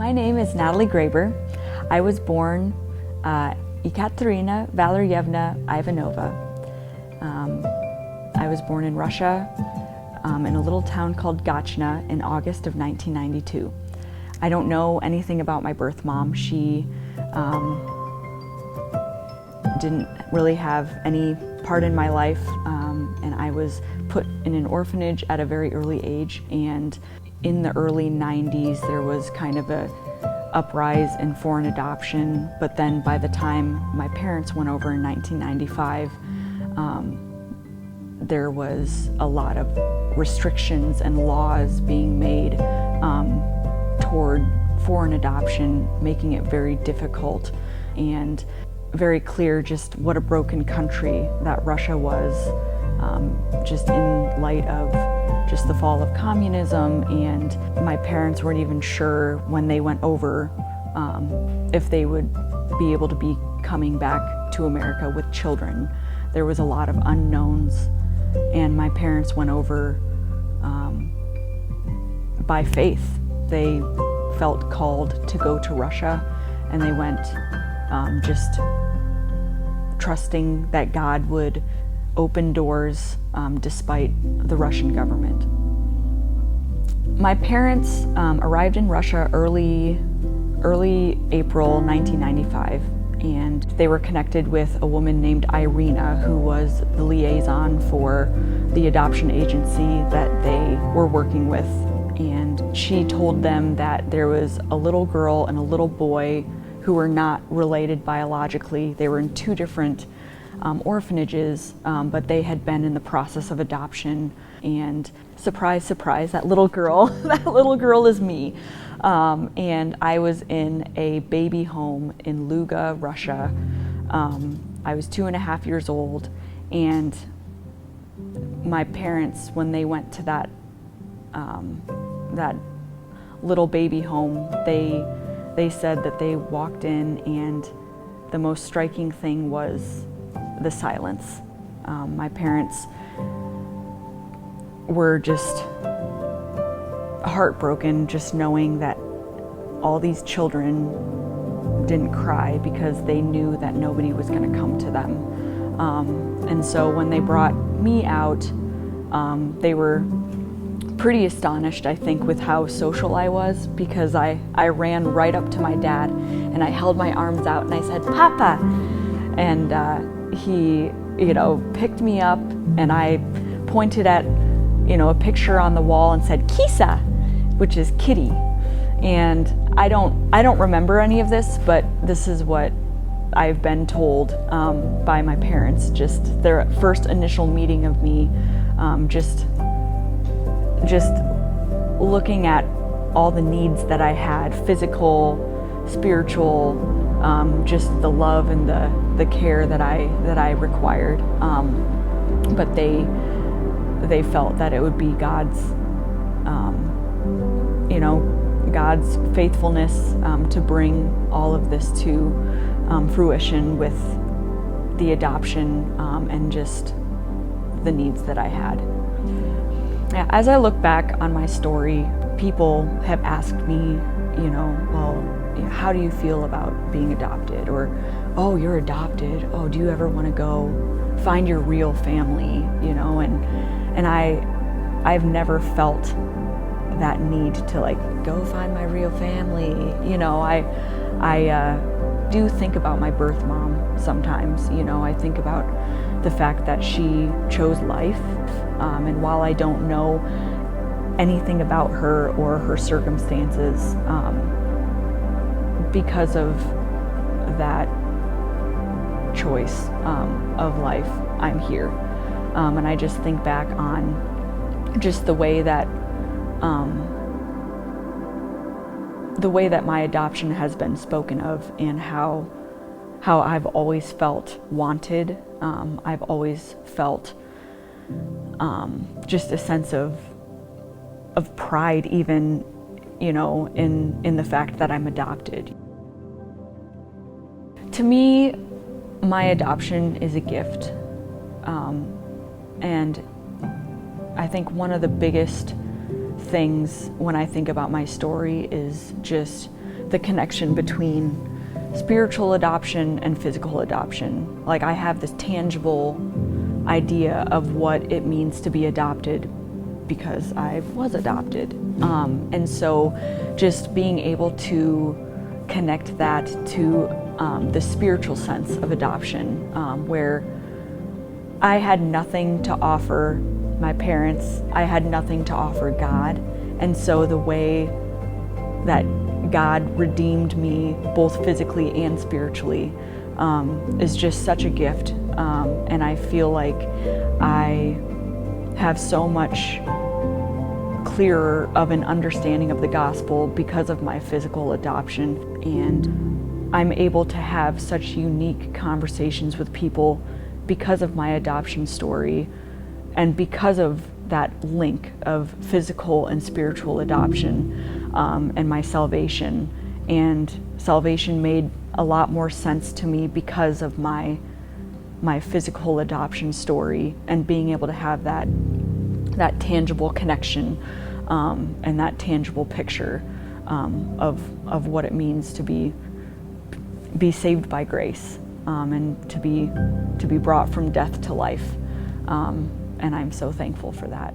My name is Natalie Graber. I was born Ekaterina Valeryevna Ivanova. I was born in Russia in a little town called Gachna in August of 1992. I don't know anything about my birth mom. She didn't really have any part in my life, and I was put in an orphanage at a very early age. And in the early 90s, there was kind of a uprise in foreign adoption, but then by the time my parents went over in 1995, there was a lot of restrictions and laws being made toward foreign adoption, making it very difficult and very clear just what a broken country that Russia was, just in light of just the fall of communism. And my parents weren't even sure when they went over if they would be able to be coming back to America with children. There was a lot of unknowns, and my parents went over by faith. They felt called to go to Russia, and they went just trusting that God would open doors despite the Russian government. My parents arrived in Russia early April 1995, and they were connected with a woman named Irina, who was the liaison for the adoption agency that they were working with. And she told them that there was a little girl and a little boy who were not related biologically. They were in two different orphanages, but they had been in the process of adoption. And surprise, surprise, that little girl is me. And I was in a baby home in Luga, Russia. I was 2.5 years old, and my parents, when they went to that little baby home, they said that they walked in, and the most striking thing was the silence. My parents were just heartbroken just knowing that all these children didn't cry because they knew that nobody was going to come to them. And so when they brought me out, they were pretty astonished, I think, with how social I was, because I ran right up to my dad and I held my arms out and I said, "Papa!" And he, picked me up, and I pointed at, a picture on the wall and said, "Kisa," which is kitty. And I don't remember any of this, but this is what I've been told by my parents, just their first initial meeting of me, just looking at all the needs that I had, physical, spiritual, just the love and the care that I required. But they felt that it would be God's faithfulness to bring all of this to fruition with the adoption and just the needs that I had. As I look back on my story, people have asked me, well, how do you feel about being adopted? Or, oh, you're adopted. Oh, do you ever want to go find your real family? And I've never felt that need to go find my real family. I do think about my birth mom sometimes. I think about the fact that she chose life, and while I don't know anything about her or her circumstances, because of that choice of life, I'm here. And I just think back on just the way that my adoption has been spoken of, and how I've always felt wanted. I've always felt just a sense of pride, even in the fact that I'm adopted. To me, my adoption is a gift, and I think one of the biggest things when I think about my story is just the connection between spiritual adoption and physical adoption. Like, I have this tangible idea of what it means to be adopted because I was adopted. And so just being able to connect that to the spiritual sense of adoption, where I had nothing to offer my parents, I had nothing to offer God, and so the way that God redeemed me both physically and spiritually is just such a gift, and I feel like I have so much clearer of an understanding of the gospel because of my physical adoption, and I'm able to have such unique conversations with people because of my adoption story and because of that link of physical and spiritual adoption, and my salvation. And salvation made a lot more sense to me because of my physical adoption story and being able to have that tangible connection, and that tangible picture of what it means to be saved by grace, and to be brought from death to life. And I'm so thankful for that.